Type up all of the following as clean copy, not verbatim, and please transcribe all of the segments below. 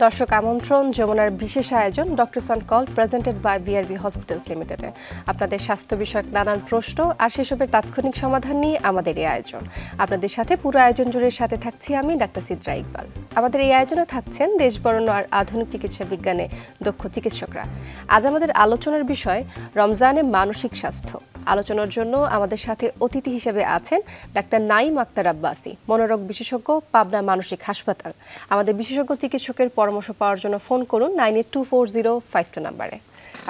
দর্শক আমন্ত্রণ যমুনার বিশেষ আয়োজন doctors on call presented by BRB hospitals লিমিটেডে। আপনাদের স্বাস্থ্য বিষয়ক নানান প্রশ্ন আর সেসবের তাৎক্ষণিক সমাধান নিয়ে আমাদের এই আয়োজন। আপনাদের সাথে পুরো আয়োজন জুড়ে সাথে থাকছি আমি ডাক্তার সিদ্রা ইকবাল। আমাদের এই আয়োজনে থাকছেন দেশবরণ্য আর আধুনিক চিকিৎসা বিজ্ঞানে দক্ষ চিকিৎসকরা। আজ আমাদের আলোচনার বিষয় রমজানে মানসিক স্বাস্থ্য। আলোচনার জন্য আমাদের সাথে অতিথি হিসেবে আছেন ডাক্তার নাঈম আক্তার আব্বাসী, মনোরোগ বিশেষজ্ঞ, পাবনা মানসিক হাসপাতাল। আমাদের বিশেষজ্ঞ চিকিৎসকের পরামর্শ পাওয়ার জন্য ফোন করুন 982405 নাম্বারে।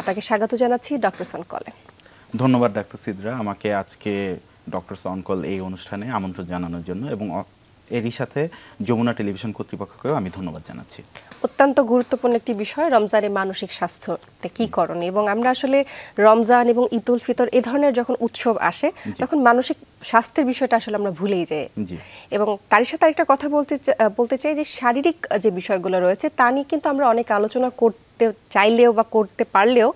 আপনাকে স্বাগত জানাচ্ছি ডক্টরস অন কলে। ধন্যবাদ ডাক্তার সিদ্রা আমাকে আজকে ডক্টরস অন কল এই অনুষ্ঠানে আমন্ত্রণ জানানোর জন্য, এবং এরই সাথে যমুনা টেলিভিশন কর্তৃপক্ষকেও আমি ধন্যবাদ জানাচ্ছি। অত্যন্ত গুরুত্বপূর্ণ একটি বিষয় রমজানে মানসিক স্বাস্থ্যতে কী করণীয়, এবং আমরা আসলে রমজান এবং ঈদ উল ফিতর এ ধরনের যখন উৎসব আসে তখন মানসিক স্বাস্থ্যের বিষয়টা আসলে আমরা ভুলেই যাই। এবং তারই সাথে আরেকটা কথা বলতে চাই যে শারীরিক যে বিষয়গুলো রয়েছে তা নিয়ে কিন্তু আমরা অনেক আলোচনা করতে চাইলেও বা করতে পারলেও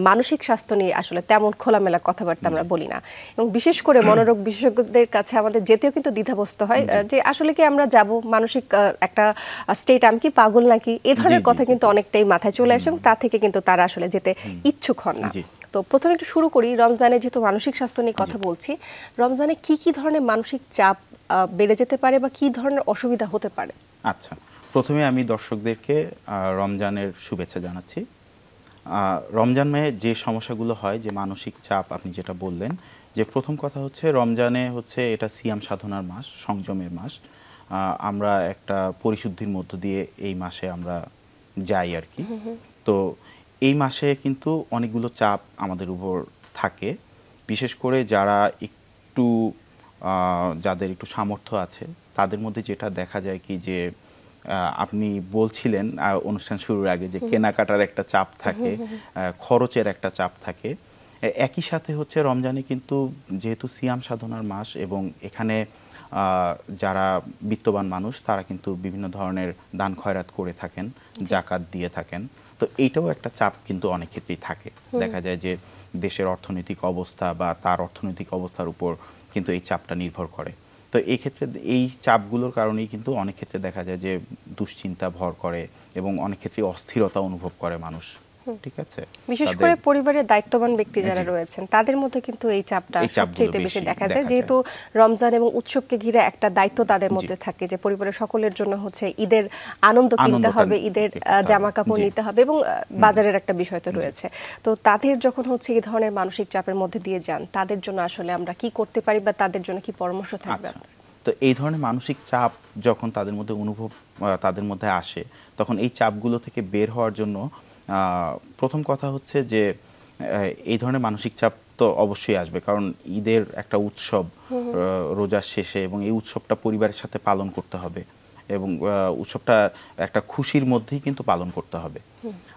মানসিক স্বাস্থ্য নিয়ে আসলে তেমন খোলামেলা কথাবার্তা আমরা বলি না, এবং বিশেষ করে মনোরোগ বিশেষজ্ঞদের কাছে আমাদের যেতেও কিন্তু দ্বিধাগ্রস্ত হয় যে আসলে কি আমরা যাব মানসিক একটা স্টেট, আমি কি পাগল নাকি, এই ধরনের কথা কিন্তু অনেকটাই মাথায় চলে আসে, এবং তা থেকে কিন্তু তারা আসলে যেতে ইচ্ছুক হন না। তো প্রথমে একটু শুরু করি, রমজানে যেহেতু মানসিক স্বাস্থ্য নিয়ে কথা বলছি, রমজানে কি কি ধরনের মানসিক চাপ বেড়ে যেতে পারে বা কি ধরনের অসুবিধা হতে পারে? আচ্ছা, প্রথমে আমি দর্শকদেরকে রমজানের শুভেচ্ছা জানাচ্ছি। রমজানে যে সমস্যাগুলো হয়, যে মানসিক চাপ আপনি যেটা বললেন, যে প্রথম কথা হচ্ছে রমজানে হচ্ছে এটা সিয়াম সাধনার মাস, সংযমের মাস। আমরা একটা পরিশুদ্ধির মধ্য দিয়ে এই মাসে আমরা যাই আর কি। তো এই মাসে কিন্তু অনেকগুলো চাপ আমাদের উপর থাকে, বিশেষ করে যাদের একটু সামর্থ্য আছে তাদের মধ্যে যেটা দেখা যায় কি, যে আপনি বলছিলেন অনুষ্ঠান শুরুর আগে যে কেনাকাটার একটা চাপ থাকে, খরচের একটা চাপ থাকে। একই সাথে হচ্ছে রমজানে কিন্তু যেহেতু সিয়াম সাধনার মাস, এবং এখানে যারা বিত্তবান মানুষ তারা কিন্তু বিভিন্ন ধরনের দান খয়রাত করে থাকেন, জাকাত দিয়ে থাকেন। তো এইটাও একটা চাপ কিন্তু অনেক ক্ষেত্রেই থাকে। দেখা যায় যে দেশের অর্থনৈতিক অবস্থা বা তার অর্থনৈতিক অবস্থার উপর কিন্তু এই চাপটা নির্ভর করে। তো এই ক্ষেত্রে এই চাপগুলোর কারণেই কিন্তু অনেক ক্ষেত্রে দেখা যায় যে দুশ্চিন্তা ভর করে, এবং অনেক ক্ষেত্রে অস্থিরতা অনুভব করে মানুষ। ঠিক আছে, বিশেষ করে পরিবারের দায়িত্ববান ব্যক্তি যারা রয়েছেন তাদের মধ্যে কিন্তু এই চাপটা সবচেয়ে বেশি দেখা যায়, যেহেতু রমজান এবং উৎসবকে ঘিরে একটা দায়িত্ব তাদের মধ্যে থাকে যে পরিবারের সকলের জন্য হচ্ছে ঈদের আনন্দ কিনতে হবে, ঈদের জামা কাপড় নিতে হবে, এবং বাজারের একটা বিষয় তো রয়েছে। তো তাদের যখন হচ্ছে এই ধরনের মানসিক চাপের মধ্যে দিয়ে যান, তাদের জন্য আসলে আমরা কি করতে পারি বা তাদের জন্য কি পরামর্শ থাকবে? তো এই ধরনের মানসিক চাপ যখন তাদের মধ্যে আসে, তখন এই চাপগুলো থেকে বের হওয়ার জন্য প্রথম কথা হচ্ছে যে এই ধরনের মানসিক চাপ তো অবশ্যই আসবে, কারণ ঈদের একটা উৎসব রোজার শেষে, এবং এই উৎসবটা পরিবারের সাথে পালন করতে হবে, এবং উৎসবটা একটা খুশির মধ্যেই কিন্তু পালন করতে হবে।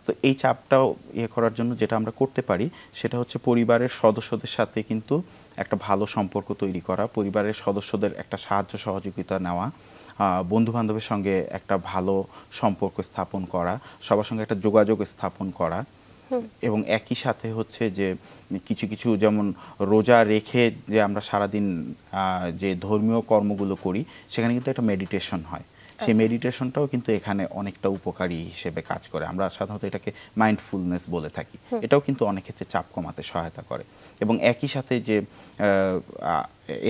তো এই চাপটাও করার জন্য যেটা আমরা করতে পারি সেটা হচ্ছে পরিবারের সদস্যদের সাথে কিন্তু একটা ভালো সম্পর্ক তৈরি করা, পরিবারের সদস্যদের একটা সাহায্য সহযোগিতা নেওয়া, বন্ধু-বান্ধবের সঙ্গে একটা ভালো সম্পর্ক স্থাপন করা, সবার সঙ্গে একটা যোগাযোগ স্থাপন করা, এবং একই সাথে হচ্ছে যে কিছু কিছু যেমন রোজা রেখে যে আমরা সারাদিন যে ধর্মীয় কর্মগুলো করি সেখানে কিন্তু একটা মেডিটেশন হয়। সেই মেডিটেশনটাও কিন্তু এখানে অনেকটা উপকারী হিসেবে কাজ করে। আমরা সাধারণত এটাকে মাইন্ডফুলনেস বলে থাকি। এটাও কিন্তু অনেক ক্ষেত্রে চাপ কমাতে সহায়তা করে। এবং একই সাথে যে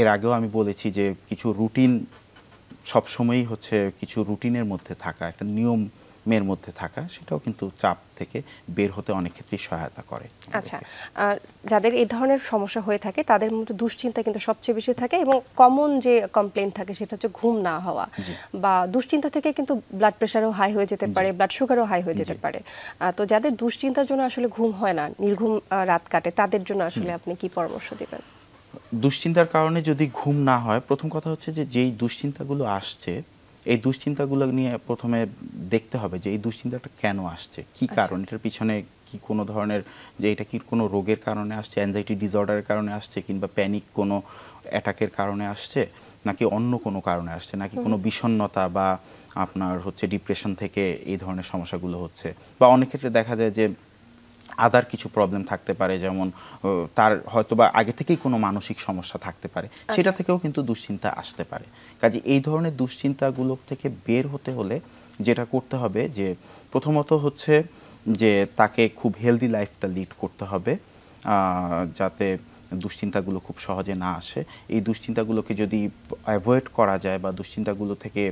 এর আগেও আমি বলেছি যে কিছু রুটিন, সবসময়ই হচ্ছে কিছু রুটিনের মধ্যে থাকা, একটা নিয়মের মধ্যে থাকা, সেটাও কিন্তু চাপ থেকে বের হতে অনেক ক্ষেত্রেই সহায়তা করে। আচ্ছা, যাদের এই ধরনের সমস্যা হয়ে থাকে তাদের মধ্যে দুশ্চিন্তা কিন্তু সবচেয়ে বেশি থাকে, এবং কমন যে কমপ্লেইন থাকে সেটা হচ্ছে ঘুম না হওয়া, বা দুশ্চিন্তা থেকে কিন্তু ব্লাড প্রেশারও হাই হয়ে যেতে পারে, ব্লাড সুগারও হাই হয়ে যেতে পারে। তো যাদের দুশ্চিন্তার জন্য আসলে ঘুম হয় না, নির্ঘুম রাত কাটে, তাদের জন্য আসলে আপনি কি পরামর্শ দিবেন? দুশ্চিন্তার কারণে যদি ঘুম না হয়, প্রথম কথা হচ্ছে যে যেই দুশ্চিন্তাগুলো আসছে, এই দুশ্চিন্তাগুলো নিয়ে প্রথমে দেখতে হবে যে এই দুশ্চিন্তাটা কেন আসছে, কি কারণ, এটার পিছনে কি কোনো ধরনের, যে এটা কি কোনো রোগের কারণে আসছে, অ্যাংজাইটি ডিসঅর্ডারের কারণে আসছে, কিংবা প্যানিক কোনো অ্যাটাকের কারণে আসছে, নাকি অন্য কোনো কারণে আসছে, নাকি কোনো বিষণ্ণতা বা আপনার হচ্ছে ডিপ্রেশন থেকে এই ধরনের সমস্যাগুলো হচ্ছে। বা অনেক ক্ষেত্রে দেখা যায় যে আদার কিছু প্রবলেম থাকতে পারে, যেমন তার হয়তোবা আগে থেকেই কোনো মানসিক সমস্যা থাকতে পারে, সেটা থেকেও কিন্তু দুশ্চিন্তা আসতে পারে। কাজে এই ধরনের দুশ্চিন্তাগুলো থেকে বের হতে হলে যেটা করতে হবে যে প্রথমত হচ্ছে যে তাকে খুব হেলদি লাইফটা লিড করতে হবে, যাতে দুশ্চিন্তাগুলো খুব সহজে না আসে। এই দুশ্চিন্তাগুলোকে যদি অ্যাভয়েড করা যায় বা দুশ্চিন্তাগুলো থেকে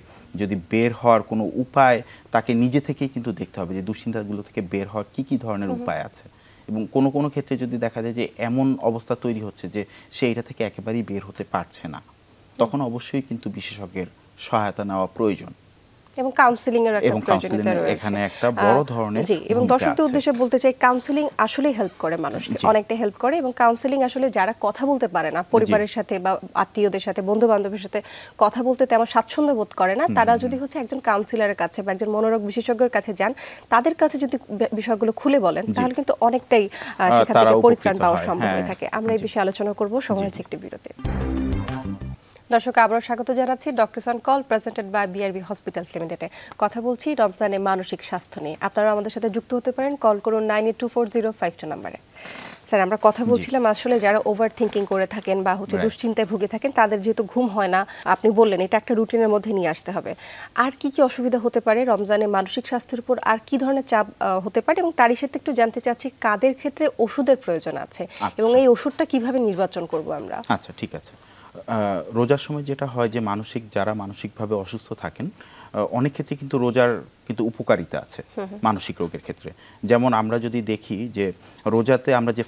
যদি বের হওয়ার কোনো উপায় তাকে নিজে থেকেই কিন্তু দেখতে হবে যে দুশ্চিন্তাগুলো থেকে বের হওয়ার কী কী ধরনের উপায় আছে। এবং কোনো কোনো ক্ষেত্রে যদি দেখা যায় যে এমন অবস্থা তৈরি হচ্ছে যে সে এটা থেকে একেবারেই বের হতে পারছে না, তখন অবশ্যই কিন্তু বিশেষজ্ঞের সহায়তা নেওয়া প্রয়োজন। এবং কাউন্সেলিং এর একটা প্রয়োজনীয়তা রয়েছে এখানে একটা বড় ধরনের। জি, এবং দর্শকদের উদ্দেশ্যে বলতে চাই কাউন্সেলিং আসলে হেল্প করে মানুষকে, অনেকটা হেল্প করে। এবং কাউন্সেলিং আসলে যারা কথা বলতে পারে না, পরিবারের সাথে বা আত্মীয়দের সাথে, বন্ধু বান্ধবের সাথে কথা বলতে তেমন স্বাচ্ছন্দ্য বোধ করে না, তারা যদি হচ্ছে একজন কাউন্সিলরের কাছে বা একজন মনোরোগ বিশেষজ্ঞের কাছে যান, তাদের কাছে যদি বিষয়গুলো খুলে বলেন, তাহলে কিন্তু অনেকটাই সেখান থেকে পরিত্রাণ পাওয়া সম্ভব হয়ে থাকে। আমরা এই বিষয়ে আলোচনা করব, সময় হচ্ছে একটি বিরতি। দর্শক আবারও স্বাগত জানাচ্ছি doctors on call presented by BRB hospitals লিমিটেডে। কথা বলছি রমজানে মানসিক স্বাস্থ্য নিয়ে। আপনারা আমাদের সাথে যুক্ত হতে পারেন, কল করুন 982405 নম্বরে। স্যার, আমরা কথা বলছিলাম আসলে যারা ওভার থিঙ্কিং করে থাকেন বা হচ্ছে দুশ্চিন্তায় ভুগে থাকেন, তাদের যেহেতু ঘুম হয় না, আপনি বললেন এটা একটা রুটিনের মধ্যে নিয়ে আসতে হবে। আর কি কি অসুবিধা হতে পারে রমজানে মানসিক স্বাস্থ্যের উপর, আর কি ধরনের চাপ হতে পারে, এবং তারই সাথে একটু জানতে চাচ্ছি কাদের ক্ষেত্রে ওষুধের প্রয়োজন আছে এবং এই ওষুধটা কিভাবে নির্বাচন করব আমরা। আচ্ছা, ঠিক আছে। রোজার সময় যেটা হয় যে যারা মানসিকভাবে অসুস্থ থাকেন, অনেক ক্ষেত্রে কিন্তু রোজার কিন্তু উপকারিতা আছে মানসিক রোগের ক্ষেত্রে। যেমন আমরা যদি দেখি যে রোজাতে আমরা যে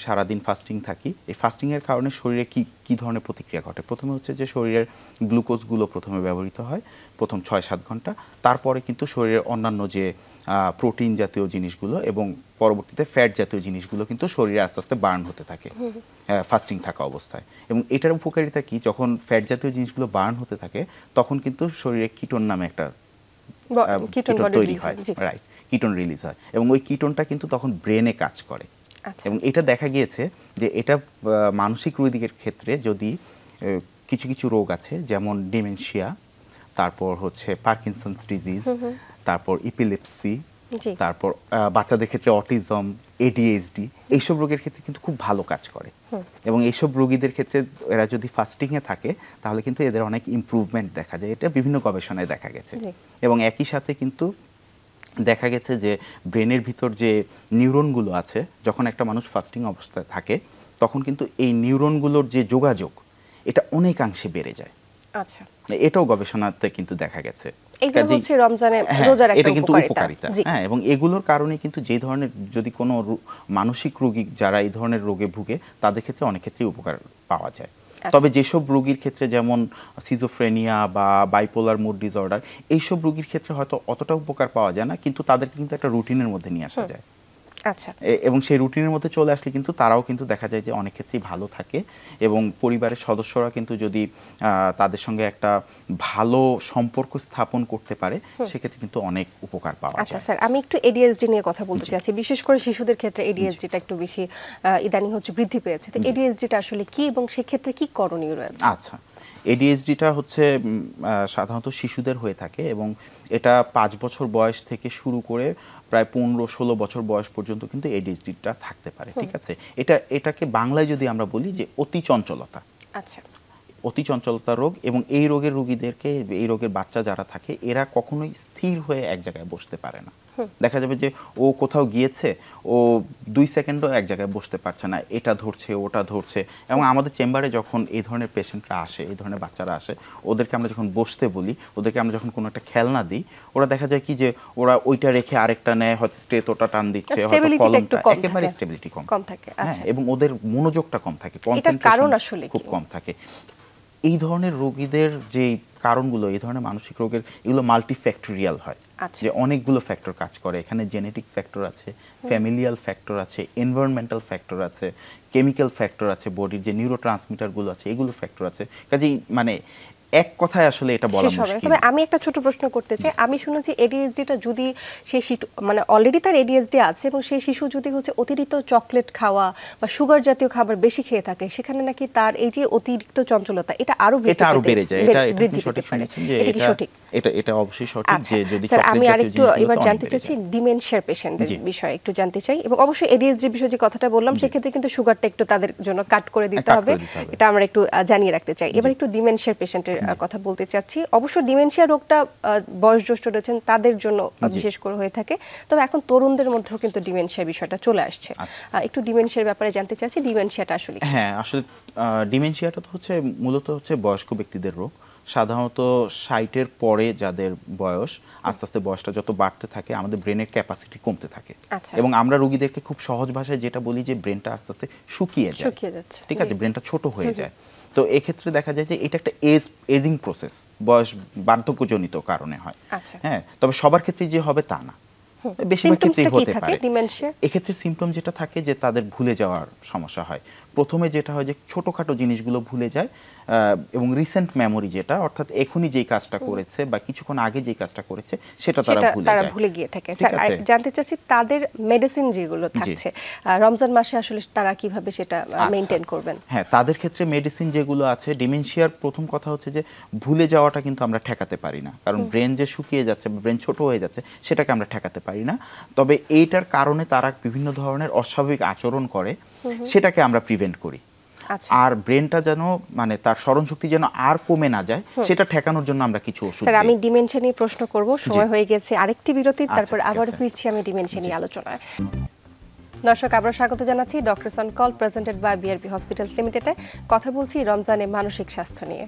সারাদিন ফাস্টিং থাকি, এই ফাস্টিংয়ের কারণে শরীরে কি ধরনের প্রতিক্রিয়া ঘটে। প্রথমে হচ্ছে যে শরীরের গ্লুকোজগুলো প্রথমে ব্যবহৃত হয় প্রথম ৬-৭ ঘন্টা, তারপরে কিন্তু শরীরের অন্যান্য যে প্রোটিন জাতীয় জিনিসগুলো এবং পরবর্তীতে ফ্যাট জাতীয় জিনিসগুলো কিন্তু শরীরে আস্তে আস্তে বার্ন হতে থাকে ফাস্টিং থাকা অবস্থায়। এবং এটার উপকারিতা কি, যখন ফ্যাট জাতীয় জিনিসগুলো বার্ন হতে থাকে তখন কিন্তু শরীরে কিটোন নামে একটা কিটোন তৈরি হয়, রাইট, কিটোন রিলিজ হয়, এবং ওই কিটোনটা কিন্তু তখন ব্রেনে কাজ করে। এবং এটা দেখা গিয়েছে যে এটা মানসিক রোগীদের ক্ষেত্রে যদি কিছু কিছু রোগ আছে যেমন ডিমেনশিয়া, তারপর হচ্ছে পার্কিনসন্স ডিজিজ, তারপর ইপিলেপসি, তারপর বাচ্চাদের ক্ষেত্রে অটিজম, এডিএইচডি, এইসব রোগের ক্ষেত্রে কিন্তু খুব ভালো কাজ করে। এবং এইসব রোগীদের ক্ষেত্রে এরা যদি ফাস্টিংয়ে থাকে তাহলে কিন্তু এদের অনেক ইমপ্রুভমেন্ট দেখা যায়, এটা বিভিন্ন গবেষণায় দেখা গেছে। এবং একই সাথে কিন্তু দেখা গেছে যে ব্রেনের ভিতর যে নিউরনগুলো আছে, যখন একটা মানুষ ফাস্টিং অবস্থায় থাকে তখন কিন্তু এই নিউরনগুলোর যে যোগাযোগ এটা অনেকাংশে বেড়ে যায়। আচ্ছা, এটাও গবেষণাতে কিন্তু দেখা গেছে। এগুলো হচ্ছে রমজানে রোজার একটা উপকারিতা। হ্যাঁ, এবং এগুলোর কারণে কিন্তু যে ধরনের যদি কোনো মানসিক রোগী যারা এই ধরনের রোগে ভুগে তাদের ক্ষেত্রে অনেক ক্ষেত্রে উপকার পাওয়া যায়। তবে যেসব রোগীর ক্ষেত্রে যেমন সিজোফ্রেনিয়া বা বাইপোলার মুড ডিসঅর্ডার, এইসব রোগীর ক্ষেত্রে হয়তো অতটা উপকার পাওয়া যায় না, কিন্তু তাদেরকে কিন্তু একটা রুটিনের মধ্যে নিয়ে আসা যায়। আচ্ছা, এবং সেই রুটিনের মধ্যে চলে আসলে কিন্তু তারাও কিন্তু দেখা যায় যে অনেক ক্ষেত্রেই ভালো থাকে, এবং পরিবারের সদস্যরা কিন্তু যদি তাদের সঙ্গে একটা ভালো সম্পর্ক স্থাপন করতে পারে সেক্ষেত্রে কিন্তু অনেক উপকার পাওয়া যায়। আচ্ছা স্যার, আমি একটু এডিএইচডি নিয়ে কথা বলতে চাচ্ছি। বিশেষ করে শিশুদের ক্ষেত্রে এডিএইচডিটা একটু বেশি ইদানিং হচ্ছে বৃদ্ধি পেয়েছে। তো এডিএইচডিটা আসলে কি এবং সেক্ষেত্রে কি করণীয় রয়েছে? আচ্ছা, এডিএইচডিটা হচ্ছে সাধারণত শিশুদের হয়ে থাকে, এবং এটা 5 বছর বয়স থেকে শুরু করে প্রায় 15-16 বছর বয়স পর্যন্ত কিন্তু এডিএইচডিটা থাকতে পারে। ঠিক আছে, এটাকে বাংলায় যদি আমরা বলি যে অতি চঞ্চলতা। আচ্ছা, অতি চঞ্চলতা রোগ। এবং এই রোগের রোগীদেরকে, এই রোগের বাচ্চা যারা থাকে এরা কখনোই স্থির হয়ে এক জায়গায় বসতে পারে না। দেখা যাবে যে ও কোথাও গিয়েছে, ও 2 সেকেন্ডও এক জায়গায় বসতে পারছে না, এটা ধরছে ওটা ধরছে। এবং আমাদের চেম্বারে যখন এই ধরনের পেশেন্টরা আসে, এই ধরনের বাচ্চারা আসে, ওদেরকে আমরা যখন বসতে বলি, ওদেরকে আমরা যখন কোনো একটা খেলনা দিই, ওরা দেখা যায় কি যে ওরা ওইটা রেখে আরেকটা নেয়, হয়তো স্ট্রেট ওটা টান দিচ্ছে, হয়তো কলমটা, একেবারে স্টেবিলিটি কম থাকে। হ্যাঁ, এবং ওদের মনোযোগটা কম থাকে, কনসেন্ট্রেশন খুব কম থাকে। এই ধরনের রোগীদের যে কারণগুলো, এই ধরনের মানসিক রোগের, এগুলো মাল্টিফ্যাক্টোরিয়াল হয়, যে অনেকগুলো ফ্যাক্টর কাজ করে। এখানে জেনেটিক ফ্যাক্টর আছে, ফ্যামিলিয়াল ফ্যাক্টর আছে, এনভায়রনমেন্টাল ফ্যাক্টর আছে, কেমিক্যাল ফ্যাক্টর আছে, বডির যে নিউরোট্রান্সমিটারগুলো আছে এগুলো ফ্যাক্টর আছে। কাজেই মানে এক কথায় আসলে এটা বলা মুশকিল। তবে আমি একটা ছোট প্রশ্ন করতে চাই। আমি শুনেছি এডিএইচডিটা যদি সেই মানে অলরেডি তার এডিএইচডি আছে এবং সেই শিশু যদি হচ্ছে অতিরিক্ত চকলেট খাওয়া বা সুগার জাতীয় খাবার বেশি খেয়ে থাকে, সেখানে নাকি তার এই যে অতিরিক্ত চঞ্চলতা এটা আরো বেড়ে যায়। এটা সঠিক শুনেছেন যে এটা অবশ্যই সঠিক যে যদি স্যার, আমি আরেকটু এবার জানতে চাইছি ডিমেনশিয়ার পেশেন্টদের বিষয়ে একটু জানতে চাই। এবং অবশ্যই এডিএইচডি বিষয়ে যে কথাটা বললাম সেক্ষেত্রে কিন্তু সুগারটা একটু তাদের জন্য কাট করে দিতে হবে, এটা আমরা একটু জানিয়ে রাখতে চাই। এবার একটু ডিমেনশিয়ার পেশেন্টের কথা বলতে চাচ্ছি। অবশ্য ডিমেনশিয়া রোগটা বয়োজ্যেষ্ঠ রয়েছেন তাদের জন্য বিশেষ করে হয়ে থাকে, তবে এখন তরুণদের মধ্যেও কিন্তু ডিমেনশিয়া বিষয়টা চলে আসছে। একটু ডিমেনশিয়ার ব্যাপারে জানতে চাচ্ছি, ডিমেনশিয়াটা আসলে হ্যাঁ, আসলে ডিমেনশিয়াটা তো মূলত হচ্ছে বয়স্ক ব্যক্তিদের রোগ। সাধারণত 60-এর পরে যাদের বয়স, আস্তে আস্তে বয়সটা যত বাড়তে থাকে আমাদের ব্রেনের ক্যাপাসিটি কমতে থাকে, এবং আমরা রোগীদেরকে খুব সহজ ভাষায় যেটা বলি যে ব্রেনটা আস্তে আস্তে শুকিয়ে যাচ্ছে, ঠিক আছে, ব্রেনটা ছোট হয়ে যায়। তো এক্ষেত্রে দেখা যায় যে এটা একটা এজিং প্রসেস, বয়স বার্ধক্যজনিত কারণে হয়। হ্যাঁ, তবে সবার ক্ষেত্রে যে হবে তা না, বেশিরভাগ ক্ষেত্রেই হতে পারে। এক্ষেত্রে সিমটম যেটা থাকে যে তাদের ভুলে যাওয়ার সমস্যা হয়। প্রথমে যেটা হয় যে ছোটখাটো জিনিসগুলো ভুলে যায়, এবং রিসেন্ট মেমোরি যেটা, অর্থাৎ এখনই যেই কাজটা করেছে বা কিছুক্ষণ আগে যেই কাজটা করেছে সেটা তারা ভুলে গিয়ে থাকে। স্যার, জানতে চাচ্ছি তাদের মেডিসিন যেগুলো থাকছে রমজান মাসে আসলে তারা কিভাবে সেটা মেইনটেইন করবেন? হ্যাঁ, তাদের ক্ষেত্রে মেডিসিন যেগুলো আছে, ডিমেনশিয়ার প্রথম কথা হচ্ছে যে ভুলে যাওয়াটা কিন্তু আমরা ঠেকাতে পারি না, কারণ ব্রেন যে শুকিয়ে যাচ্ছে বা ব্রেন ছোট হয়ে যাচ্ছে সেটাকে আমরা ঠেকাতে পারি না। তবে এইটার কারণে তারা বিভিন্ন ধরনের অস্বাভাবিক আচরণ করে, সেটাকে আমরা প্রিভেন্ট করি। আর ব্রেনটা যেন মানে তার স্মরণ শক্তি যেন আর কমে না যায় সেটা ঠেকানোর জন্য আমরা কিছু ওষুধ দিই। স্যার, আমি ডিমেনশিয়া নিয়ে প্রশ্ন করব, সময় হয়ে গেছে আরেকটি বিরতি, তারপর আবার ফিরছি আমি ডিমেনশিয়া নিয়ে আলোচনায়। দর্শক, আবার স্বাগত জানাচ্ছি doctors on call presented by BRB hospitals লিমিটেডে। কথা বলছি রমজানে মানসিক স্বাস্থ্য নিয়ে।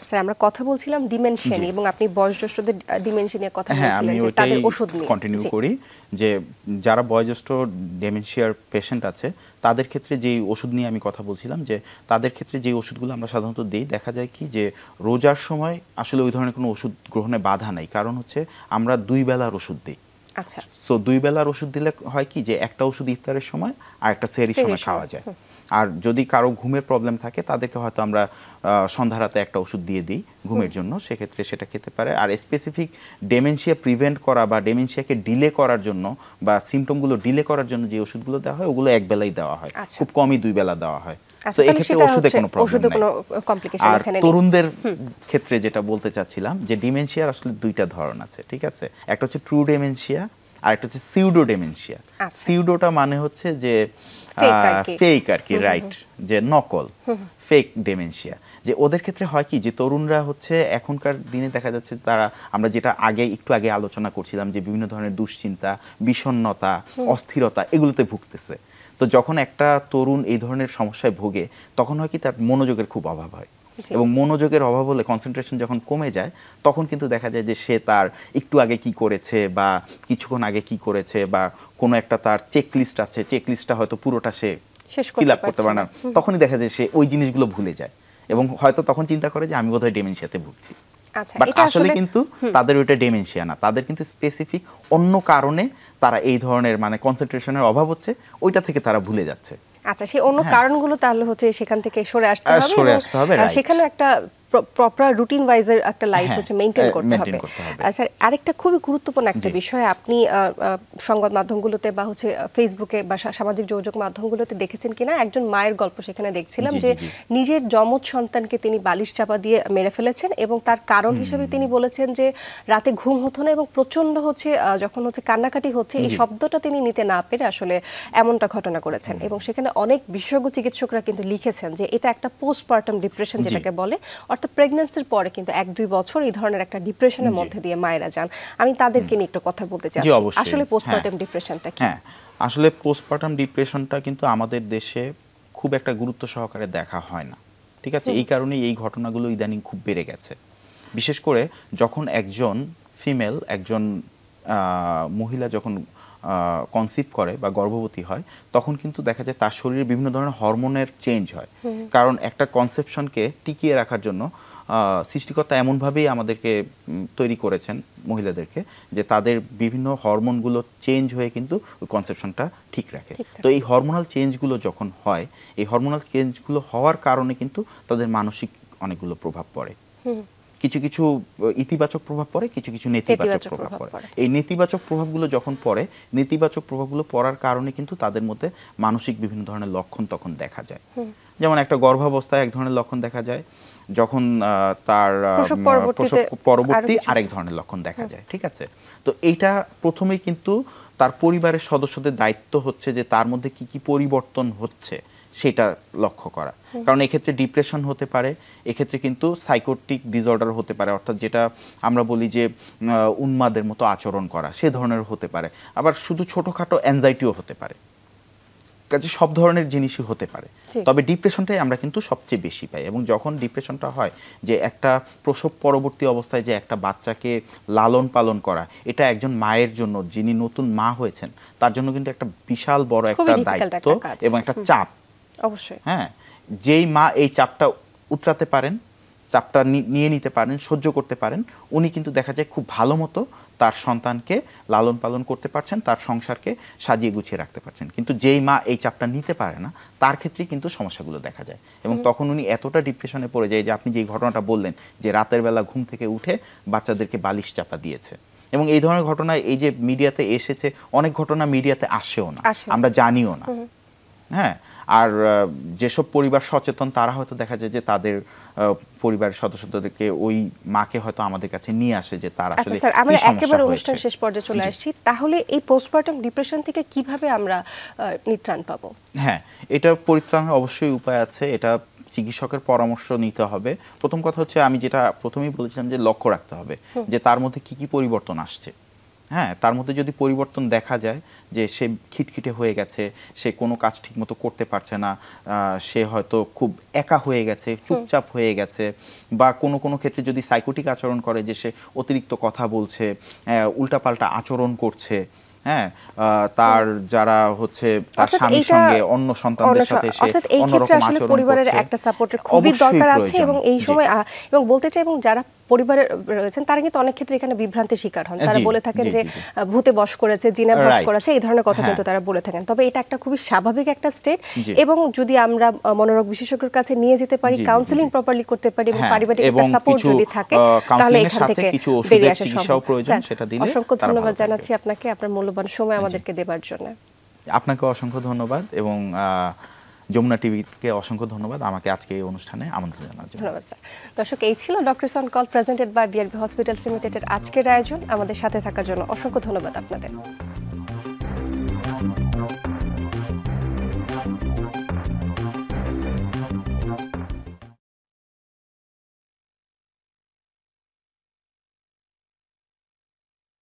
স্যার, আমরা কথা বলছিলাম ডিমেনশিয়া নিয়ে, এবং আপনি বয়োজ্যেষ্ঠদের ডিমেনশিয়া নিয়ে কথা বলছিলেন যে তাদের ওষুধ নিয়ে। কন্টিনিউ করি যে যারা বয়োজ্যেষ্ঠ ডিমেনশিয়ার পেশেন্ট আছে তাদের ক্ষেত্রে যেই ওষুধ নিয়ে আমি কথা বলছিলাম, যে তাদের ক্ষেত্রে যেই ওষুধগুলো আমরা সাধারণত দিই, দেখা যায় কি যে রোজার সময় আসলে ওই ধরনের কোনো ওষুধ গ্রহণে বাধা নেই, কারণ হচ্ছে আমরা 2 বেলার ওষুধ দিই। আচ্ছা, সো 2 বেলার ওষুধ দিলে হয় কি যে একটা ওষুধ ইফতারের সময় আর একটা সেহরির সময় খাওয়া যায়। আর যদি কারো ঘুমের প্রবলেম থাকে তাদেরকে হয়তো আমরা সন্ধ্যা রাতে একটা ওষুধ দিয়ে দিই ঘুমের জন্য, সেক্ষেত্রে সেটা খেতে পারে। আর স্পেসিফিক ডেমেনশিয়া প্রিভেন্ট করা বা ডেমেনশিয়াকে ডিলে করার জন্য বা সিমটমগুলো ডিলে করার জন্য যে ওষুধগুলো দেওয়া হয় ওগুলো এক বেলাই দেওয়া হয়, খুব কমই 2 বেলা দেওয়া হয়। তো এই ক্ষেত্রে ওষুধে কোনো প্রবলেম নেই। আর তরুণদের ক্ষেত্রে যেটা বলতে চাচ্ছিলাম যে ডিমেনশিয়ার আসলে 2টা ধরন আছে, ঠিক আছে। একটা হচ্ছে ট্রু ডেমেনশিয়া আর একটা হচ্ছে সিউডো ডেমেনশিয়া। সিউডোটা মানে হচ্ছে যে ফেক আর কি, রাইট, যে নকল, ফেক ডেমেনশিয়া। যে ওদের ক্ষেত্রে হয় কি যে তরুণরা হচ্ছে এখনকার দিনে দেখা যাচ্ছে তারা, আমরা যেটা একটু আগে আলোচনা করছিলাম যে বিভিন্ন ধরনের দুশ্চিন্তা, বিষণ্ণতা, অস্থিরতা এগুলোতে ভুগতেছে। তো যখন একটা তরুণ এই ধরনের সমস্যায় ভোগে তখন হয় কি তার মনোযোগের খুব অভাব হয়, এবং মনোযোগের অভাব হলে কনসেন্ট্রেশন যখন কমে যায় তখন কিন্তু দেখা যায় যে সে তার একটু আগে কি করেছে বা কিছুক্ষণ আগে কি করেছে বা কোনো একটা তার চেকলিস্ট আছে, চেকলিস্টটা হয়তো পুরোটা সে ফিল আপ করতে পারে না, তখনই দেখা যায় সে ওই জিনিসগুলো ভুলে যায় এবং হয়তো তখন চিন্তা করে যে আমি বোধহয় ডেমেনশিয়াতে ভুগছি। বাট আসলে কিন্তু তাদের ওইটা ডেমেনশিয়া না, তাদের কিন্তু স্পেসিফিক অন্য কারণে তারা এই ধরনের মানে কনসেন্ট্রেশনের অভাব হচ্ছে, ওইটা থেকে তারা ভুলে যাচ্ছে। আচ্ছা, সেই অন্য কারণগুলো তাহলে হচ্ছে সেখান থেকে সরে আসতে হবে, সেখানে একটা প্রপার রুটিন ওয়াইজের একটা লাইফ হচ্ছে মেইনটেইন করতে হবে। স্যার, আরেকটা খুবই গুরুত্বপূর্ণ একটা বিষয়, আপনি সংবাদ মাধ্যমগুলোতে বা হচ্ছে ফেসবুকে বা সামাজিক যোগাযোগ মাধ্যমগুলোতে দেখেছেন কিনা, একজন মায়ের গল্প সেখানে দেখছিলাম যে নিজের যমজ সন্তানকে তিনি বালিশ চাপা দিয়ে মেরে ফেলেছেন, এবং তার কারণ হিসেবে তিনি বলেছেন যে রাতে ঘুম হতো না এবং প্রচন্ড হচ্ছে যখন হচ্ছে কান্নাকাটি হচ্ছে এই শব্দটা তিনি নিতে না পেরে আসলে এমনটা ঘটনা করেছেন। এবং সেখানে অনেক বিশেষজ্ঞ চিকিৎসকরা কিন্তু লিখেছেন যে এটা একটা পোস্টপার্টাম ডিপ্রেশন যেটাকে বলে, অর্থাৎ প্রেগন্যান্সির পরে কিন্তু 1-2 বছর এই ধরনের একটা ডিপ্রেশনের মধ্যে দিয়ে মায়েরা যান। আমি তাদেরকে নিয়ে একটু কথা বলতে চাচ্ছি, আসলে পোস্টপার্টাম ডিপ্রেশনটা কি? হ্যাঁ, আসলে পোস্টপার্টাম ডিপ্রেশনটা কিন্তু আমাদের দেশে খুব একটা গুরুত্ব সহকারে দেখা হয় না, ঠিক আছে। এই কারণেই এই ঘটনাগুলো ইদানিং খুব বেড়ে গেছে, বিশেষ করে যখন একজন ফিমেল, একজন মহিলা যখন কনসিভ করে বা গর্ভবতী হয় তখন কিন্তু দেখা যায় তার শরীরে বিভিন্ন ধরনের হরমোনের চেঞ্জ হয়, কারণ একটা কনসেপশনকে টিকিয়ে রাখার জন্য সৃষ্টিকর্তা এমনভাবেই আমাদেরকে তৈরি করেছেন মহিলাদেরকে যে তাদের বিভিন্ন হরমোনগুলো চেঞ্জ হয়ে কিন্তু ওই কনসেপশনটা ঠিক রাখে। তো এই হরমোনাল চেঞ্জগুলো যখন হয়, এই হরমোনাল চেঞ্জগুলো হওয়ার কারণে কিন্তু তাদের মানসিক অনেকগুলো প্রভাব পড়ে, কিছু কিছু ইতিবাচক প্রভাব পড়ে, কিছু কিছু নেতিবাচক প্রভাব পড়ে। এই নেতিবাচক প্রভাবগুলো যখন পড়ে, নেতিবাচক প্রভাবগুলো পড়ার কারণে কিন্তু তাদের মধ্যে মানসিক বিভিন্ন ধরনের লক্ষণ তখন দেখা যায়। যেমন একটা গর্ভাবস্থায় এক ধরনের লক্ষণ দেখা যায়, যখন তার পরবর্তী আরেক ধরনের লক্ষণ দেখা যায়, ঠিক আছে। তো এইটা প্রথমেই কিন্তু তার পরিবারের সদস্যদের দায়িত্ব হচ্ছে যে তার মধ্যে কি কি পরিবর্তন হচ্ছে সেটা লক্ষ্য করা। কারণ এক্ষেত্রে ডিপ্রেশন হতে পারে, এক্ষেত্রে কিন্তু সাইকোটিক ডিসঅর্ডার হতে পারে, অর্থাৎ যেটা আমরা বলি যে উন্মাদের মতো আচরণ করা, সে ধরনের হতে পারে। আবার শুধু ছোটোখাটো অ্যাংজাইটিও হতে পারে, কাজে সব ধরনের জিনিসই হতে পারে। তবে ডিপ্রেশনটাই আমরা কিন্তু সবচেয়ে বেশি পাই। এবং যখন ডিপ্রেশনটা হয়, যে একটা প্রসব পরবর্তী অবস্থায় যে একটা বাচ্চাকে লালন পালন করা, এটা একজন মায়ের জন্য, যিনি নতুন মা হয়েছেন, তার জন্য কিন্তু একটা বিশাল বড় একটা দায়িত্ব এবং একটা চাপ। অবশ্যই হ্যাঁ, যেই মা এই চাপটা উতরাতে পারেন, চাপটা নিয়ে নিতে পারেন, সহ্য করতে পারেন, উনি কিন্তু দেখা যায় খুব ভালো মতো তার সন্তানকে লালন পালন করতে পারছেন, তার সংসারকে সাজিয়ে গুছিয়ে রাখতে পারছেন। কিন্তু যেই মা এই চাপটা নিতে পারে না, তার ক্ষেত্রেই কিন্তু সমস্যাগুলো দেখা যায়। এবং তখন উনি এতটা ডিপ্রেশনে পড়ে যায়, যে আপনি যেই ঘটনাটা বললেন, যে রাতের বেলা ঘুম থেকে উঠে বাচ্চাদেরকে বালিশ চাপা দিয়েছে। এবং এই ধরনের ঘটনা এই যে মিডিয়াতে এসেছে, অনেক ঘটনা মিডিয়াতে আসেও না, আমরা জানিও না। হ্যাঁ, আর যেসব পরিবার সচেতন, তারা হয়তো দেখা যায় যে তাদের পরিবারের সদস্যদেরকে, ওই মাকে হয়তো আমাদের কাছে নিয়ে আসে, যে তার আসলে স্যার, আমরা একেবারে অনুষ্ঠান শেষ পর্যায়ে চলে আসছি। তাহলে এই পোস্টপার্টাম ডিপ্রেশন থেকে কিভাবে আমরা নিত্রাণ পাবো? হ্যাঁ, এটা পরিত্রাণের অবশ্যই উপায় আছে। এটা চিকিৎসকের পরামর্শ নিতে হবে। প্রথম কথা হচ্ছে, আমি যেটা প্রথমেই বলেছিলাম, যে লক্ষ্য রাখতে হবে যে তার মধ্যে কি কি পরিবর্তন আসছে। হ্যাঁ, তার মধ্যে যদি পরিবর্তন দেখা যায়, যে সে খিটখিটে হয়ে গেছে, সে কোনো কাজ ঠিকমতো করতে পারছে না, সে হয়তো খুব একা হয়ে গেছে, চুপচাপ হয়ে গেছে, বা কোনো কোনো ক্ষেত্রে যদি সাইকোটিক আচরণ করে, যে সে অতিরিক্ত কথা বলছে, উল্টাপাল্টা আচরণ করছে, হ্যাঁ, তার যারা হচ্ছে তার স্বামীর সঙ্গে অন্য সন্তানদের সাথে সে অন্যরকম আচরণ করছে, পরিবারের একটা সাপোর্টের খুবই দরকার আছে। এবং এই সময় এবং বলতে চাই, এবং যারা পরিবারে রয়েছেন, তারা কিন্তু অনেক ক্ষেত্রে এখানে বিভ্রান্তির শিকার হন। তারা বলে থাকেন যে ভূতে বশ করেছে, জিনে বশ করেছে, এই ধরনের কথা কিন্তু তারা বলে থাকেন। তবে এটা একটা খুবই স্বাভাবিক একটা স্টেট, এবং যদি আমরা মনোরোগ বিশেষজ্ঞের কাছে নিয়ে যেতে পারি, কাউন্সেলিং প্রপারলি করতে পারি, এবং পারিবারিক একটা সাপোর্ট যদি থাকে, তাহলে এখান থেকে বেরিয়ে আসা সম্ভব। অসংখ্য ধন্যবাদ জানাচ্ছি আপনাকে, আপনার মূল্যবান সময় আমাদেরকে দেবার জন্য। আপনাকে অসংখ্য ধন্যবাদ, এবং যমুনা টিভিকে অসংখ্য ধন্যবাদ আমাকে আজকে এই অনুষ্ঠানে আমন্ত্রণ জানার জন্য। ধন্যবাদ স্যার। দর্শক, এই ছিল doctors on call presented by BRB hospitals লিমিটেডের আজকের আয়োজন। আমাদের সাথে থাকার জন্য অসংখ্য ধন্যবাদ আপনাদের।